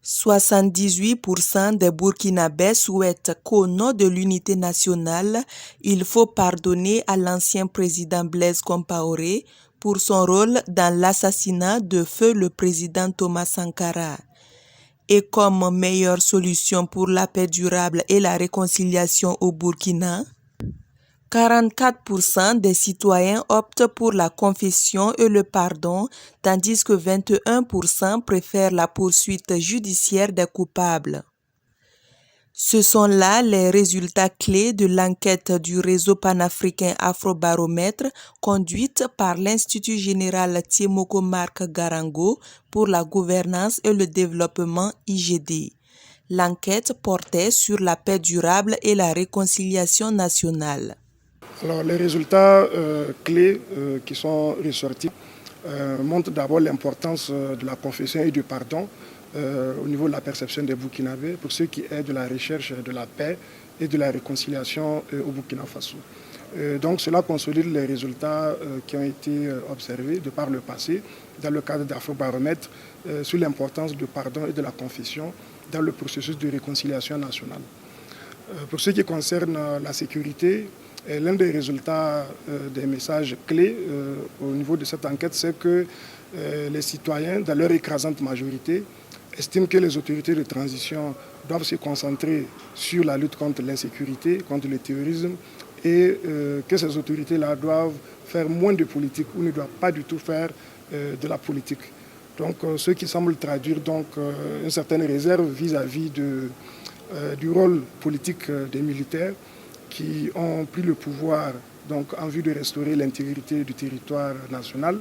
78% des Burkinabés souhaitent qu'au nom de l'unité nationale, il faut pardonner à l'ancien président Blaise Compaoré pour son rôle dans l'assassinat de feu le président Thomas Sankara. Et comme meilleure solution pour la paix durable et la réconciliation au Burkina, 44% des citoyens optent pour la confession et le pardon, tandis que 21% préfèrent la poursuite judiciaire des coupables. Ce sont là les résultats clés de l'enquête du réseau panafricain Afrobaromètre conduite par l'Institut général Tiemoko Marc Garango pour la gouvernance et le développement IGD. L'enquête portait sur la paix durable et la réconciliation nationale. Alors, les résultats clés qui sont ressortis montrent d'abord l'importance de la confession et du pardon au niveau de la perception des Burkinabés pour ce qui est de la recherche de la paix et de la réconciliation au Burkina Faso. Donc cela consolide les résultats qui ont été observés de par le passé dans le cadre d'Afrobaromètre sur l'importance du pardon et de la confession dans le processus de réconciliation nationale. Pour ce qui concerne la sécurité, l'un des résultats des messages clés au niveau de cette enquête, c'est que les citoyens, dans leur écrasante majorité, estiment que les autorités de transition doivent se concentrer sur la lutte contre l'insécurité, contre le terrorisme, et que ces autorités-là doivent faire moins de politique ou ne doivent pas du tout faire de la politique. Donc, ce qui semble traduire donc une certaine réserve vis-à-vis du rôle politique des militaires qui ont pris le pouvoir donc, en vue de restaurer l'intégrité du territoire national.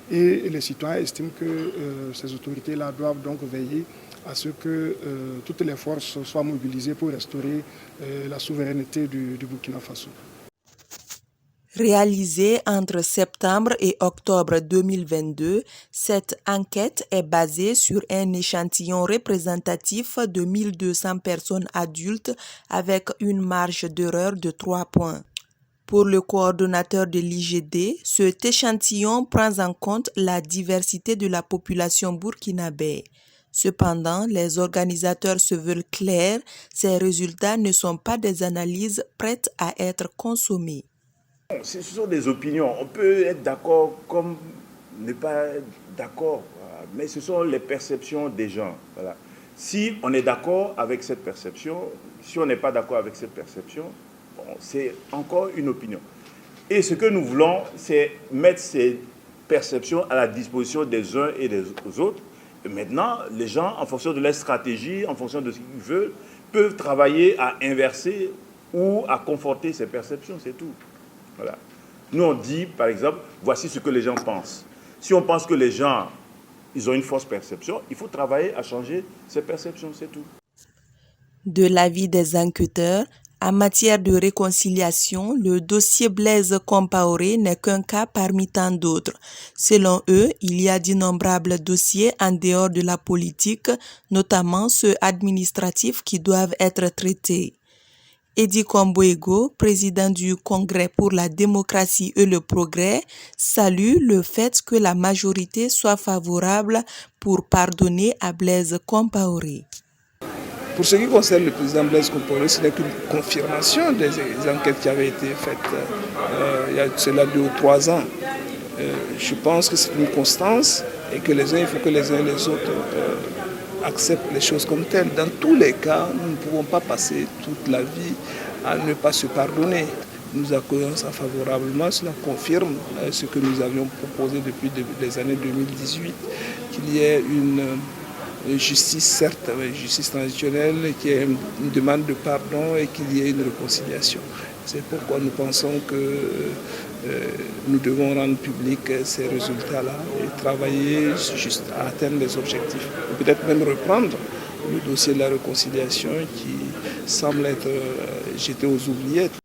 Et les citoyens estiment que ces autorités-là doivent donc veiller à ce que toutes les forces soient mobilisées pour restaurer la souveraineté du Burkina Faso. Réalisée entre septembre et octobre 2022, cette enquête est basée sur un échantillon représentatif de 1200 personnes adultes avec une marge d'erreur de 3 points. Pour le coordonnateur de l'IGD, cet échantillon prend en compte la diversité de la population burkinabé. Cependant, les organisateurs se veulent clairs, ces résultats ne sont pas des analyses prêtes à être consommées. Ce sont des opinions. On peut être d'accord comme ne pas être d'accord, mais ce sont les perceptions des gens. Voilà. Si on est d'accord avec cette perception, si on n'est pas d'accord avec cette perception, bon, c'est encore une opinion. Et ce que nous voulons, c'est mettre ces perceptions à la disposition des uns et des autres. Et maintenant, les gens, en fonction de leur stratégie, en fonction de ce qu'ils veulent, peuvent travailler à inverser ou à conforter ces perceptions, c'est tout. Voilà. Nous, on dit, par exemple, voici ce que les gens pensent. Si on pense que les gens, ils ont une fausse perception, il faut travailler à changer ces perceptions, c'est tout. De l'avis des enquêteurs, en matière de réconciliation, le dossier Blaise Compaoré n'est qu'un cas parmi tant d'autres. Selon eux, il y a d'innombrables dossiers en dehors de la politique, notamment ceux administratifs qui doivent être traités. Edi Komboego, président du Congrès pour la démocratie et le progrès, salue le fait que la majorité soit favorable pour pardonner à Blaise Compaoré. Pour ce qui concerne le président Blaise Compaoré, ce n'est qu'une confirmation des enquêtes qui avaient été faites il y a cela 2 ou 3 ans. Je pense que c'est une constance et que il faut que les uns et les autres acceptent les choses comme telles. Dans tous les cas, nous ne pouvons pas passer toute la vie à ne pas se pardonner. Nous accueillons ça favorablement, cela confirme ce que nous avions proposé depuis les années 2018, qu'il y ait une justice, certes, justice transitionnelle, qu'il y ait une demande de pardon et qu'il y ait une réconciliation. C'est pourquoi nous pensons que nous devons rendre publics ces résultats-là et travailler juste à atteindre les objectifs. Peut-être même reprendre le dossier de la réconciliation qui semble être jeté aux oubliettes.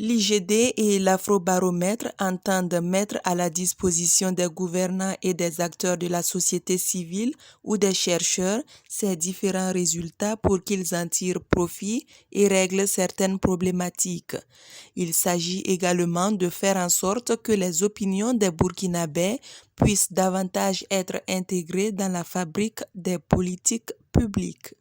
L'IGD et l'Afrobaromètre entendent mettre à la disposition des gouvernants et des acteurs de la société civile ou des chercheurs ces différents résultats pour qu'ils en tirent profit et règlent certaines problématiques. Il s'agit également de faire en sorte que les opinions des Burkinabés puissent davantage être intégrées dans la fabrique des politiques publiques.